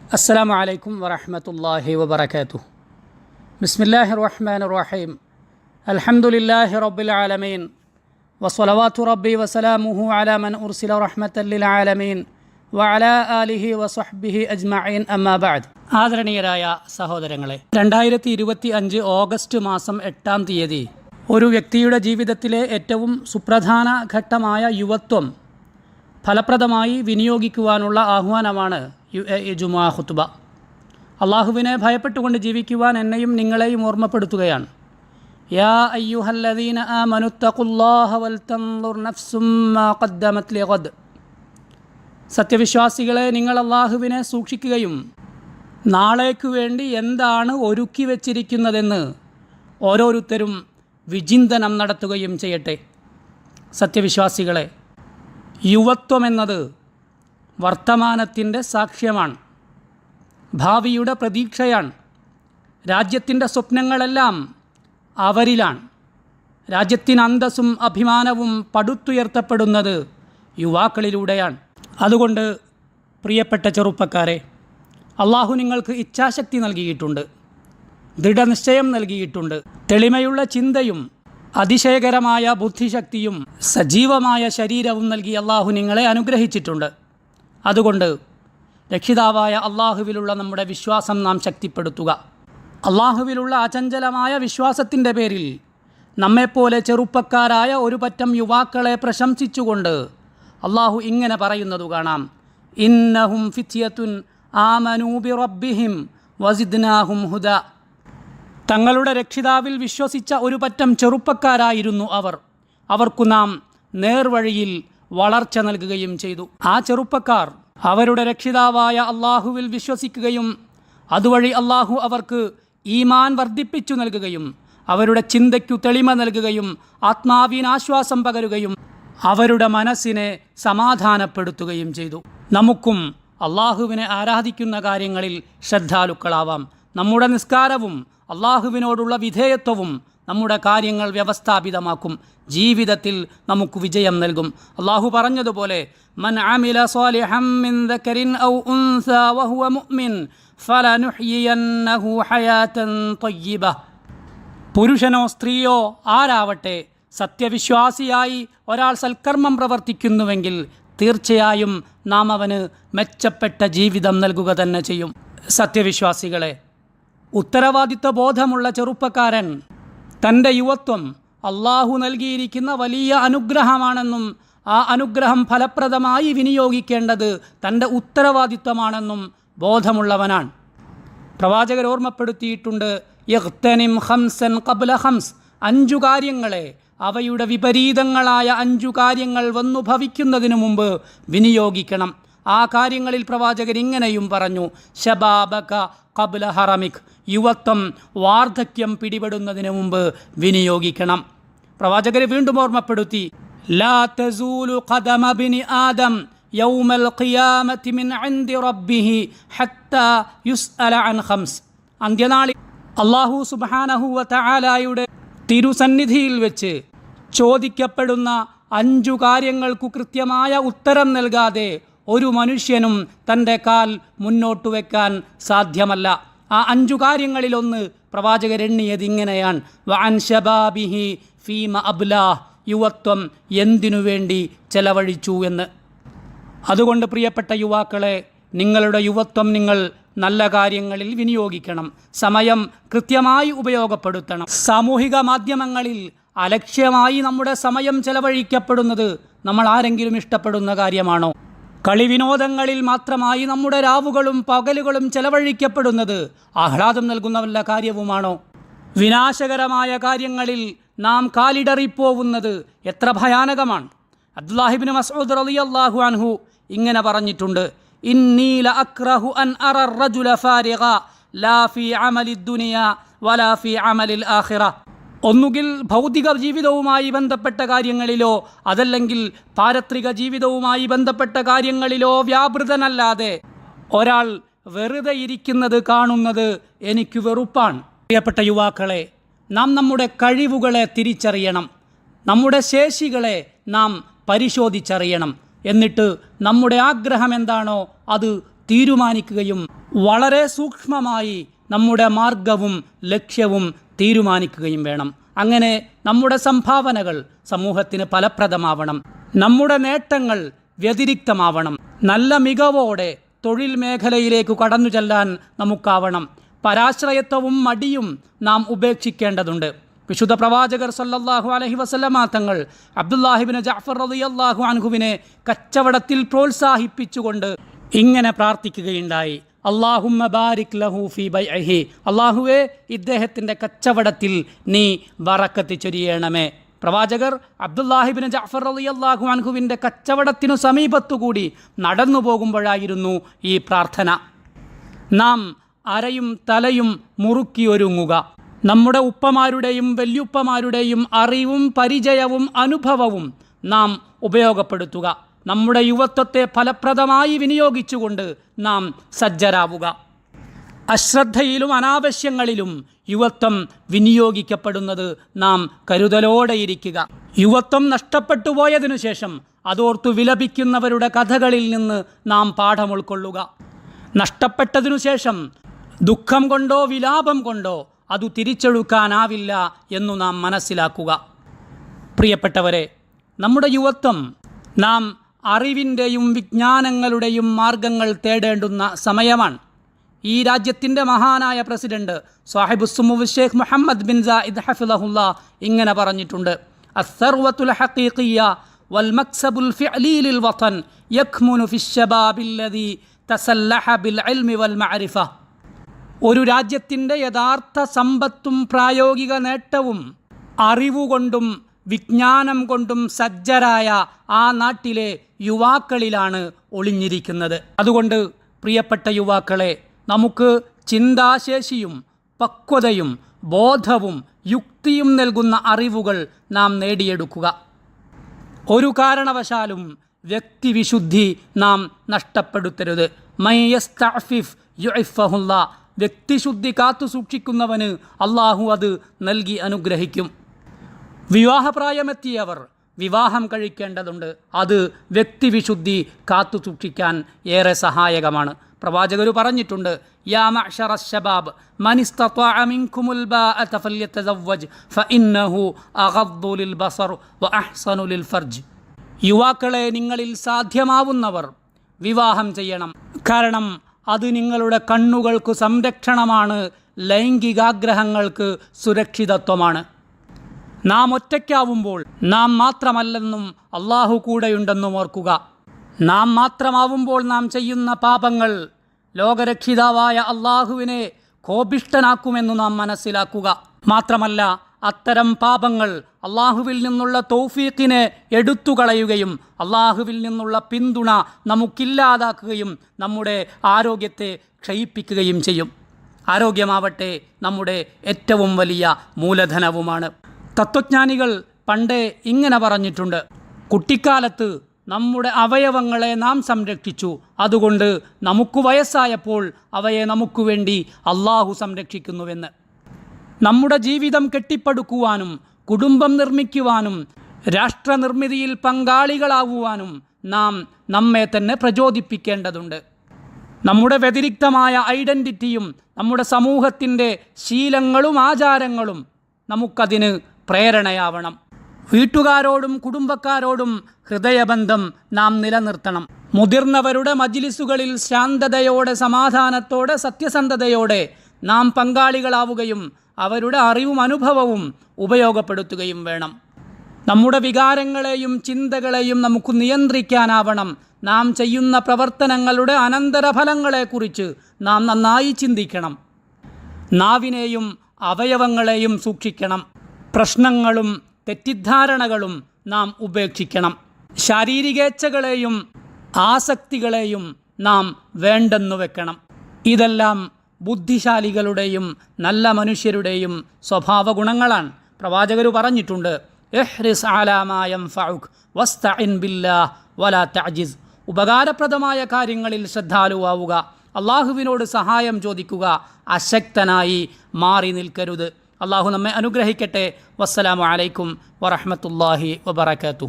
അസ്സലാമു അലൈക്കും വറഹ്മത്തുള്ളാഹി വബറകാതുഹു. ബിസ്മില്ലാഹിർ റഹ്മാനിർ റഹീം. അൽഹംദുലില്ലാഹി റബ്ബിൽ ആലമീൻ വസ്സലവാതു റബ്ബി വസലാമുഹു അലാ മൻ ഉർസില റഹ്മത്തൽ ലിൽ ആലമീൻ വഅലാ ആലിഹി വസഹ്ബിഹി അജ്മഈൻ. അമ്മാ ബഅദ്. ആദരണീയരായ സഹോദരങ്ങളെ, 2025 ഓഗസ്റ്റ് മാസം 8-ാം തീയതി ഒരു വ്യക്തിയുടെ ജീവിതത്തിലെ ഏറ്റവും സുപ്രധാന ഘട്ടമായ യുവത്വം ഫലപ്രദമായി വിനിയോഗിക്കുവാനുള്ള ആഹ്വാനമാണ് ജുമുഅ ഖുത്ബ. അള്ളാഹുവിനെ ഭയപ്പെട്ടുകൊണ്ട് ജീവിക്കുവാൻ എന്നെയും നിങ്ങളെയും ഓർമ്മപ്പെടുത്തുകയാണ്. യാ അയ്യുഹല്ലദീന ആമനു തഖുല്ലാഹ വൽതൻദുർ നഫ്സും മാ ഖദ്ദമത് ലിഗദ്. സത്യവിശ്വാസികളെ, നിങ്ങൾ അള്ളാഹുവിനെ സൂക്ഷിക്കുകയും നാളേക്കു വേണ്ടി എന്താണ് ഒരുക്കി വച്ചിരിക്കുന്നതെന്ന് ഓരോരുത്തരും വിചിന്തനം നടത്തുകയും ചെയ്യട്ടെ. സത്യവിശ്വാസികളെ, യുവത്വമെന്നത് വർത്തമാനത്തിൻ്റെ സാക്ഷ്യമാണ്, ഭാവിയുടെ പ്രതീക്ഷയാണ്. രാജ്യത്തിൻ്റെ സ്വപ്നങ്ങളെല്ലാം അവരിലാണ്. രാജ്യത്തിന് അന്തസ്സും അഭിമാനവും പടുത്തുയർത്തപ്പെടുന്നത് യുവാക്കളിലൂടെയാണ്. അതുകൊണ്ട് പ്രിയപ്പെട്ട ചെറുപ്പക്കാരെ, അള്ളാഹു നിങ്ങൾക്ക് ഇച്ഛാശക്തി നൽകിയിട്ടുണ്ട്, ദൃഢനിശ്ചയം നൽകിയിട്ടുണ്ട്, തെളിമയുള്ള ചിന്തയും അതിശയകരമായ ബുദ്ധിശക്തിയും സജീവമായ ശരീരവും നൽകി അള്ളാഹു നിങ്ങളെ അനുഗ്രഹിച്ചിട്ടുണ്ട്. അതുകൊണ്ട് രക്ഷിതാവായ അള്ളാഹുവിലുള്ള നമ്മുടെ വിശ്വാസം നാം ശക്തിപ്പെടുത്തുക. അള്ളാഹുവിലുള്ള അചഞ്ചലമായ വിശ്വാസത്തിൻ്റെ പേരിൽ നമ്മെപ്പോലെ ചെറുപ്പക്കാരായ ഒരു പറ്റം യുവാക്കളെ പ്രശംസിച്ചുകൊണ്ട് അള്ളാഹു ഇങ്ങനെ പറയുന്നത് കാണാം: ഇന്നഹും ഫിത്യത്തുൻ ആമനൂ ബിറബ്ബിഹിം വസിദ്നാഹും ഹുദ. തങ്ങളുടെ രക്ഷിതാവിൽ വിശ്വസിച്ച ഒരു പറ്റം ചെറുപ്പക്കാരായിരുന്നു അവർ. അവർക്കു നാം നേർവഴിയിൽ വളർച്ച നൽകുകയും ചെയ്തു. ആ ചെറുപ്പക്കാർ അവരുടെ രക്ഷിതാവായ അള്ളാഹുവിൽ വിശ്വസിക്കുകയും അതുവഴി അള്ളാഹു അവർക്ക് ഈമാൻ വർദ്ധിപ്പിച്ചു നൽകുകയും അവരുടെ ചിന്തയ്ക്കു തെളിമ നൽകുകയും ആത്മാവിനാശ്വാസം പകരുകയും അവരുടെ മനസ്സിനെ സമാധാനപ്പെടുത്തുകയും ചെയ്തു. നമുക്കും അള്ളാഹുവിനെ ആരാധിക്കുന്ന കാര്യങ്ങളിൽ ശ്രദ്ധാലുക്കളാവാം. നമ്മുടെ നിസ്കാരവും അള്ളാഹുവിനോടുള്ള വിധേയത്വവും നമ്മുടെ കാര്യങ്ങൾ വ്യവസ്ഥാപിതമാക്കും, ജീവിതത്തിൽ നമുക്ക് വിജയം നൽകും. അള്ളാഹു പറഞ്ഞതുപോലെ, മൻ അമില സാലിഹൻ മിൻ ദക്കരിൻ ഔ ഉൻസാ വഹുവ മുഅ്മിൻ ഫലനുഹ്യിയന്നഹു ഹയാതൻ ത്വയ്യിബ. പുരുഷനോ സ്ത്രീയോ ആരാവട്ടെ, സത്യവിശ്വാസിയായി ഒരാൾ സൽക്കർമ്മം പ്രവർത്തിക്കുന്നുവെങ്കിൽ തീർച്ചയായും നാം അവന് മെച്ചപ്പെട്ട ജീവിതം നൽകുക തന്നെ ചെയ്യും. സത്യവിശ്വാസികളെ, ഉത്തരവാദിത്വ ബോധമുള്ള ചെറുപ്പക്കാരൻ തൻ്റെ യുവത്വം അള്ളാഹു നൽകിയിരിക്കുന്ന വലിയ അനുഗ്രഹമാണെന്നും ആ അനുഗ്രഹം ഫലപ്രദമായി വിനിയോഗിക്കേണ്ടത് തൻ്റെ ഉത്തരവാദിത്വമാണെന്നും ബോധമുള്ളവനാണ്. പ്രവാചകർ ഓർമ്മപ്പെടുത്തിയിട്ടുണ്ട്: യഗ്തനിം ഖംസൻ ഖബ്ല ഖംസ്. 5 കാര്യങ്ങളെ അവയുടെ വിപരീതങ്ങളായ 5 കാര്യങ്ങൾ വന്നു ഭവിക്കുന്നതിനു മുമ്പ് വിനിയോഗിക്കണം. ആ കാര്യങ്ങളിൽ പ്രവാചകർ ഇങ്ങനെയും പറഞ്ഞു: ശബാബക ഖബ്ല ഹറമിക്. യുവത്വം വാർദ്ധക്യം പിടിപെടുന്നതിന് മുമ്പ് വിനിയോഗിക്കണം. പ്രവാചകർ വീണ്ടും ഓർമ്മപ്പെടുത്തി: ലാ തസൂലു ഖദമ ബിനി ആദം യൗമൽ ഖിയാമത്തി മിൻ ഇൻദി റബ്ബിഹി ഹത്താ യുസ്അല അൻ ഖംസ്. അന്ത്യനാളിൽ അല്ലാഹു സുബ്ഹാനഹു വ തആലയുടെ തിരുസന്നിധിയിൽ വെച്ച് ചോദിക്കപ്പെടുന്ന 5 കാര്യങ്ങൾക്കു കൃത്യമായ ഉത്തരം നൽകാതെ ഒരു മനുഷ്യനും തൻ്റെ കാൽ മുന്നോട്ട് വയ്ക്കാൻ സാധ്യമല്ല. ആ 5 കാര്യങ്ങളിലൊന്ന് പ്രവാചകരെണ്ണിയത് ഇങ്ങനെയാണ്: വഅൻ ശബാബിഹി ഫീമ അബ്ലാഹ്. യുവത്വം എന്തിനു വേണ്ടി ചെലവഴിച്ചു എന്ന്. അതുകൊണ്ട് പ്രിയപ്പെട്ട യുവാക്കളെ, നിങ്ങളുടെ യുവത്വം നിങ്ങൾ നല്ല കാര്യങ്ങളിൽ വിനിയോഗിക്കണം. സമയം കൃത്യമായി ഉപയോഗപ്പെടുത്തണം. സാമൂഹിക മാധ്യമങ്ങളിൽ അലക്ഷ്യമായി നമ്മുടെ സമയം ചെലവഴിക്കപ്പെടുന്നത് നമ്മൾ ആരെങ്കിലും ഇഷ്ടപ്പെടുന്ന കാര്യമാണോ? കളിവിനോദങ്ങളിൽ മാത്രമായി നമ്മുടെ രാവുകളും പകലുകളും ചെലവഴിക്കപ്പെടുന്നത് ആഹ്ലാദം നൽകുന്ന വല്ല കാര്യവുമാണോ? വിനാശകരമായ കാര്യങ്ങളിൽ നാം കാലിടറിപ്പോവുന്നത് എത്ര ഭയാനകമാണ്. അബ്ദുല്ലാഹി ഇബ്നു മസ്ഊദ് റളിയല്ലാഹു അൻഹു ഇങ്ങനെ പറഞ്ഞിട്ടുണ്ട്: ഇന്നി ലഅക്റഹു അൻ അറ റജുല ഫാരിഗ ലാ ഫീ അമലി ദുനിയ വലാ ഫീ അമലിൽ ആഖിറ. ഒന്നുകിൽ ഭൗതിക ജീവിതവുമായി ബന്ധപ്പെട്ട കാര്യങ്ങളിലോ അതല്ലെങ്കിൽ പാരത്രിക ജീവിതവുമായി ബന്ധപ്പെട്ട കാര്യങ്ങളിലോ വ്യാപൃതനല്ലാതെ ഒരാൾ വെറുതെ ഇരിക്കുന്നത് കാണുന്നത് എനിക്ക് വെറുപ്പാണ്. പ്രിയപ്പെട്ട യുവാക്കളെ, നാം നമ്മുടെ കഴിവുകളെ തിരിച്ചറിയണം, നമ്മുടെ ശേഷികളെ നാം പരിശോധിച്ചറിയണം. എന്നിട്ട് നമ്മുടെ ആഗ്രഹം എന്താണോ അത് തീരുമാനിക്കുകയും വളരെ സൂക്ഷ്മമായി നമ്മുടെ മാർഗവും ലക്ഷ്യവും തീരുമാനിക്കുകയും വേണം. അങ്ങനെ നമ്മുടെ സംഭാവനകൾ സമൂഹത്തിന് ഫലപ്രദമാവണം. നമ്മുടെ നേട്ടങ്ങൾ വ്യതിരിക്തമാവണം. നല്ല മികവോടെ തൊഴിൽ മേഖലയിലേക്ക് കടന്നു ചെല്ലാൻ നമുക്കാവണം. പരാശ്രയത്വവും മടിയും നാം ഉപേക്ഷിക്കേണ്ടതുണ്ട്. വിശുദ്ധ പ്രവാചകർ സല്ലല്ലാഹു അലൈഹി വസല്ലമ തങ്ങൾ അബ്ദുല്ലാഹിബ്നു ജഅഫർ റളിയല്ലാഹു അൻഹുവിനെ കച്ചവടത്തിൽ പ്രോത്സാഹിപ്പിച്ചുകൊണ്ട് ഇങ്ങനെ പ്രാർത്ഥിക്കുകയുണ്ടായി: അല്ലാഹുമ്മ ബാരിക് ലഹു ഫീ ബൈഇഹി, അല്ലാഹുവേ ഇദ്ദേഹത്തിൻ്റെ കച്ചവടത്തിൽ നീ ബറക്കത്ത് ചൊരിയണമേ. പ്രവാചകർ അബ്ദുല്ലാഹിബ്നു ജഅഫർ റളിയല്ലാഹു അൻഹുവിൻ്റെ കച്ചവടത്തിനു സമീപത്തുകൂടി നടന്നു പോകുമ്പോഴായിരുന്നു ഈ പ്രാർത്ഥന. നാം അരയും തലയും മുറുക്കിയൊരുങ്ങുക. നമ്മുടെ ഉപ്പമാരുടെയും വല്യുപ്പമാരുടെയും അറിവും പരിചയവും അനുഭവവും നാം ഉപയോഗപ്പെടുത്തുക. നമ്മുടെ യുവത്വത്തെ ഫലപ്രദമായി വിനിയോഗിച്ചുകൊണ്ട് നാം സജ്ജരാവുക. അശ്രദ്ധയിലും അനാവശ്യങ്ങളിലും യുവത്വം വിനിയോഗിക്കപ്പെടുന്നത് നാം കരുതലോടെയിരിക്കുക. യുവത്വം നഷ്ടപ്പെട്ടു പോയതിനു ശേഷം അതോർത്തു വിലപിക്കുന്നവരുടെ കഥകളിൽ നിന്ന് നാം പാഠം ഉൾക്കൊള്ളുക. നഷ്ടപ്പെട്ടതിനു ശേഷം ദുഃഖം കൊണ്ടോ വിലാപം കൊണ്ടോ അത് തിരിച്ചെടുക്കാനാവില്ല എന്നു നാം മനസ്സിലാക്കുക. പ്രിയപ്പെട്ടവരെ, നമ്മുടെ യുവത്വം നാം അറിവിൻ്റെയും വിജ്ഞാനങ്ങളുടെയും മാർഗങ്ങൾ തേടേണ്ടുന്ന സമയമാണ്. ഈ രാജ്യത്തിൻ്റെ മഹാനായ പ്രസിഡന്റ് സാഹിബുസ്സുമുവ് ഷെയ്ഖ് മുഹമ്മദ് ബിൻ സായിദ് ഹഫിളഹുല്ലാ ഇങ്ങനെ പറഞ്ഞിട്ടുണ്ട്: അസ്സർവത്തുൽ ഹഖീഖിയ്യ വൽ മക്സബുൽ ഫിഅലി ലിൽ വതൻ യക്മുനു ഫിശ്ശബാബില്ലദീ തസല്ലഹ ബിൽ ഇൽമി വൽ മഅരിഫ. ഒരു രാജ്യത്തിൻ്റെ യഥാർത്ഥ സമ്പത്തും പ്രായോഗിക നേട്ടവും അറിവുകൊണ്ടും വിജ്ഞാനം കൊണ്ടും സജ്ജരായ ആ നാട്ടിലെ യുവാക്കളിലാണ് ഒളിഞ്ഞിരിക്കുന്നത്. അതുകൊണ്ട് പ്രിയപ്പെട്ട യുവാക്കളെ, നമുക്ക് ചിന്താശേഷിയും പക്വതയും ബോധവും യുക്തിയും നൽകുന്ന അറിവുകൾ നാം നേടിയെടുക്കുക. ഒരു കാരണവശാലും വ്യക്തിവിശുദ്ധി നാം നഷ്ടപ്പെടുത്തരുത്. മൻ യസ്തഅഫിഫ് യുഇഫഹുല്ലാ. വ്യക്തിശുദ്ധി കാത്തു സൂക്ഷിക്കുന്നവന് അള്ളാഹു അത് നൽകി അനുഗ്രഹിക്കും. വിവാഹപ്രായമെത്തിയവർ വിവാഹം കഴിക്കേണ്ടതുണ്ട്. അത് വ്യക്തിവിശുദ്ധി കാത്തു സൂക്ഷിക്കാൻ ഏറെ സഹായകമാണ്. പ്രവാചകർ പറഞ്ഞിട്ടുണ്ട്: യാ മഅ്ശറ ശബാബ് മൻ ഇസ്തത്വഅ മിൻകുമുൽ ബാഅത ഫല്യതസവ്വജ് ഫഇന്നഹു അഗദ്ദു ലിൽ ബസർ വഅഹ്സനു ലിൽ ഫർജ്. യുവാക്കളെ, നിങ്ങളിൽ സാധ്യമാവുന്നവർ വിവാഹം ചെയ്യണം. കാരണം അത് നിങ്ങളുടെ കണ്ണുകൾക്ക് സംരക്ഷണമാണ്, ലൈംഗികാഗ്രഹങ്ങൾക്ക് സുരക്ഷിതത്വമാണ്. നാം ഒറ്റയ്ക്കാവുമ്പോൾ നാം മാത്രമല്ലെന്നും അള്ളാഹു കൂടെയുണ്ടെന്നും ഓർക്കുക. നാം മാത്രമാവുമ്പോൾ നാം ചെയ്യുന്ന പാപങ്ങൾ ലോകരക്ഷിതാവായ അള്ളാഹുവിനെ കോപിഷ്ഠനാക്കുമെന്ന് നാം മനസ്സിലാക്കുക. മാത്രമല്ല, അത്തരം പാപങ്ങൾ അള്ളാഹുവിൽ നിന്നുള്ള തൗഫീഖിനെ എടുത്തുകളയുകയും അള്ളാഹുവിൽ നിന്നുള്ള പിന്തുണ നമുക്കില്ലാതാക്കുകയും നമ്മുടെ ആരോഗ്യത്തെ ക്ഷയിപ്പിക്കുകയും ചെയ്യും. ആരോഗ്യമാവട്ടെ നമ്മുടെ ഏറ്റവും വലിയ മൂലധനവുമാണ്. തത്വജ്ഞാനികൾ പണ്ടേ ഇങ്ങനെ പറഞ്ഞിട്ടുണ്ട്: കുട്ടിക്കാലത്ത് നമ്മുടെ അവയവങ്ങളെ നാം സംരക്ഷിച്ചു, അതുകൊണ്ട് നമുക്ക് വയസ്സായപ്പോൾ അവയെ നമുക്ക് വേണ്ടി അള്ളാഹു സംരക്ഷിക്കുന്നുവെന്ന്. നമ്മുടെ ജീവിതം കെട്ടിപ്പടുക്കുവാനും കുടുംബം നിർമ്മിക്കുവാനും രാഷ്ട്രനിർമ്മിതിയിൽ പങ്കാളികളാവുവാനും നാം നമ്മെ തന്നെ പ്രചോദിപ്പിക്കേണ്ടതുണ്ട്. നമ്മുടെ വ്യതിരിക്തമായ ഐഡൻറ്റിറ്റിയും നമ്മുടെ സമൂഹത്തിൻ്റെ ശീലങ്ങളും ആചാരങ്ങളും നമുക്കതിന് പ്രേരണയാവണം. വീട്ടുകാരോടും കുടുംബക്കാരോടും ഹൃദയബന്ധം നാം നിലനിർത്തണം. മുതിർന്നവരുടെ മജ്ലിസുകളിൽ ശാന്തതയോടെ, സമാധാനത്തോടെ, സത്യസന്ധതയോടെ നാം പങ്കാളികളാവുകയും അവരുടെ അറിവും അനുഭവവും ഉപയോഗപ്പെടുത്തുകയും വേണം. നമ്മുടെ വികാരങ്ങളെയും ചിന്തകളെയും നമുക്ക് നിയന്ത്രിക്കാനാവണം. നാം ചെയ്യുന്ന പ്രവർത്തനങ്ങളുടെ അനന്തരഫലങ്ങളെക്കുറിച്ച് നാം നന്നായി ചിന്തിക്കണം. നാവിനെയും അവയവങ്ങളെയും സൂക്ഷിക്കണം. പ്രശ്നങ്ങളും തെറ്റിദ്ധാരണകളും നാം ഉപേക്ഷിക്കണം. ശാരീരികേച്ഛകളെയും ആസക്തികളെയും നാം വേണ്ടെന്നു വെക്കണം. ഇതെല്ലാം ബുദ്ധിശാലികളുടെയും നല്ല മനുഷ്യരുടെയും സ്വഭാവ ഗുണങ്ങളാണ്. പ്രവാചകർ പറഞ്ഞിട്ടുണ്ട്: ഇഹ്റിസ് അലാ മാ യൻഫഉക് വസ്തഇൻ ബില്ലാഹ് വലാ തഅജിസ്. ഉപകാരപ്രദമായ കാര്യങ്ങളിൽ ശ്രദ്ധാലുവാവുക, അള്ളാഹുവിനോട് സഹായം ചോദിക്കുക, അശക്തനായി മാറി നിൽക്കരുത്. അള്ളാഹു നമ്മെ അനുഗ്രഹിക്കട്ടെ. വസ്സലാമു അലൈക്കും വറഹ്മത്തുള്ളാഹി വബറകാതുഹു.